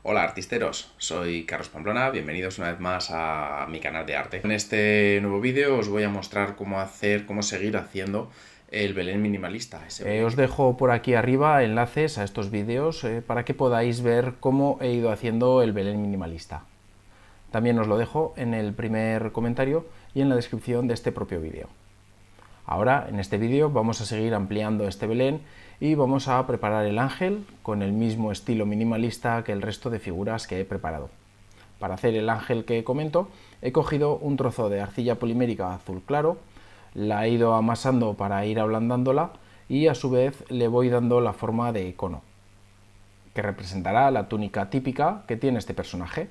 Hola artisteros, soy Carlos Pamplona, bienvenidos una vez más a mi canal de arte. En este nuevo vídeo os voy a mostrar cómo seguir haciendo el Belén minimalista. Os dejo por aquí arriba enlaces a estos vídeos para que podáis ver cómo he ido haciendo el Belén minimalista. También os lo dejo en el primer comentario y en la descripción de este propio vídeo. Ahora, en este vídeo, vamos a seguir ampliando este Belén y vamos a preparar el ángel con el mismo estilo minimalista que el resto de figuras que he preparado. Para hacer el ángel que comento, he cogido un trozo de arcilla polimérica azul claro, la he ido amasando para ir ablandándola y a su vez le voy dando la forma de cono, que representará la túnica típica que tiene este personaje.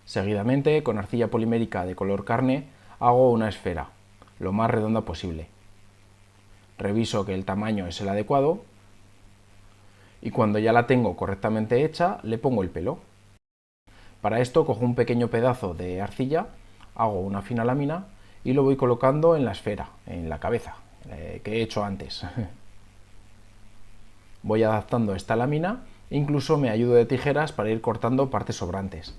Seguidamente, con arcilla polimérica de color carne, hago una esfera, lo más redonda posible. Reviso que el tamaño es el adecuado y cuando ya la tengo correctamente hecha, le pongo el pelo. Para esto cojo un pequeño pedazo de arcilla, hago una fina lámina y lo voy colocando en la esfera, en la cabeza, que he hecho antes. Voy adaptando esta lámina e incluso me ayudo de tijeras para ir cortando partes sobrantes.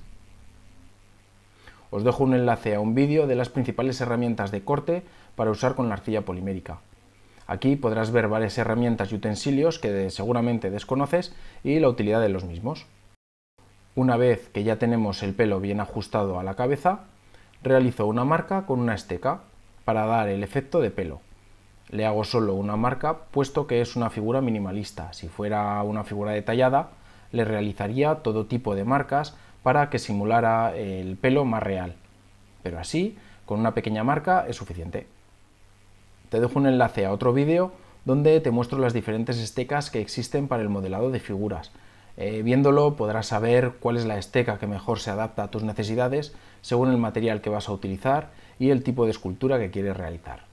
Os dejo un enlace a un vídeo de las principales herramientas de corte para usar con la arcilla polimérica. Aquí podrás ver varias herramientas y utensilios que seguramente desconoces y la utilidad de los mismos. Una vez que ya tenemos el pelo bien ajustado a la cabeza, realizo una marca con una esteca para dar el efecto de pelo. Le hago solo una marca puesto que es una figura minimalista. Si fuera una figura detallada, le realizaría todo tipo de marcas para que simulara el pelo más real. Pero así, con una pequeña marca es suficiente. Te dejo un enlace a otro vídeo donde te muestro las diferentes estecas que existen para el modelado de figuras. Viéndolo podrás saber cuál es la esteca que mejor se adapta a tus necesidades según el material que vas a utilizar y el tipo de escultura que quieres realizar.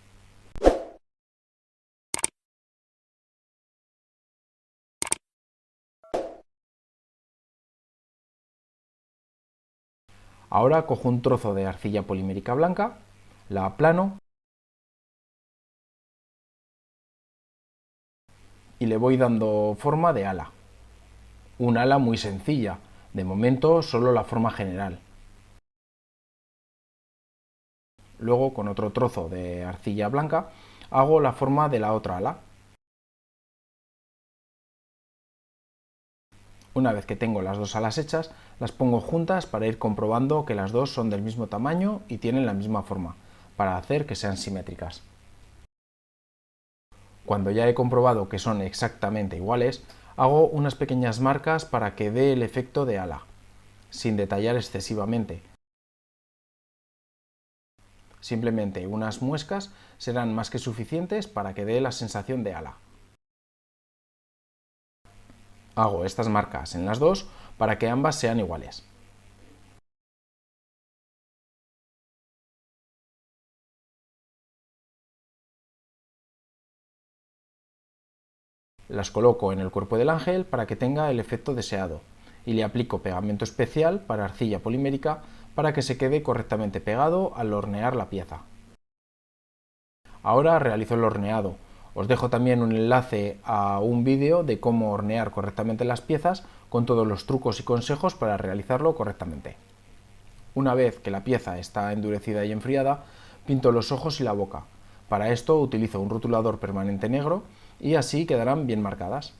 Ahora cojo un trozo de arcilla polimérica blanca, la aplano y le voy dando forma de ala. Un ala muy sencilla, de momento solo la forma general. Luego, con otro trozo de arcilla blanca, hago la forma de la otra ala. Una vez que tengo las dos alas hechas, las pongo juntas para ir comprobando que las dos son del mismo tamaño y tienen la misma forma, para hacer que sean simétricas. Cuando ya he comprobado que son exactamente iguales, hago unas pequeñas marcas para que dé el efecto de ala, sin detallar excesivamente. Simplemente unas muescas serán más que suficientes para que dé la sensación de ala. Hago estas marcas en las dos para que ambas sean iguales. Las coloco en el cuerpo del ángel para que tenga el efecto deseado y le aplico pegamento especial para arcilla polimérica para que se quede correctamente pegado al hornear la pieza. Ahora realizo el horneado. Os dejo también un enlace a un vídeo de cómo hornear correctamente las piezas con todos los trucos y consejos para realizarlo correctamente. Una vez que la pieza está endurecida y enfriada, pinto los ojos y la boca. Para esto utilizo un rotulador permanente negro y así quedarán bien marcadas.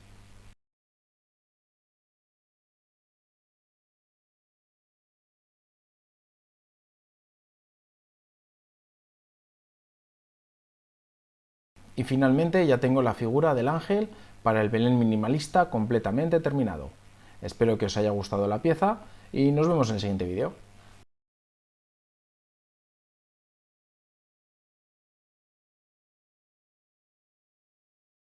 Y finalmente ya tengo la figura del ángel para el Belén minimalista completamente terminado. Espero que os haya gustado la pieza y nos vemos en el siguiente vídeo.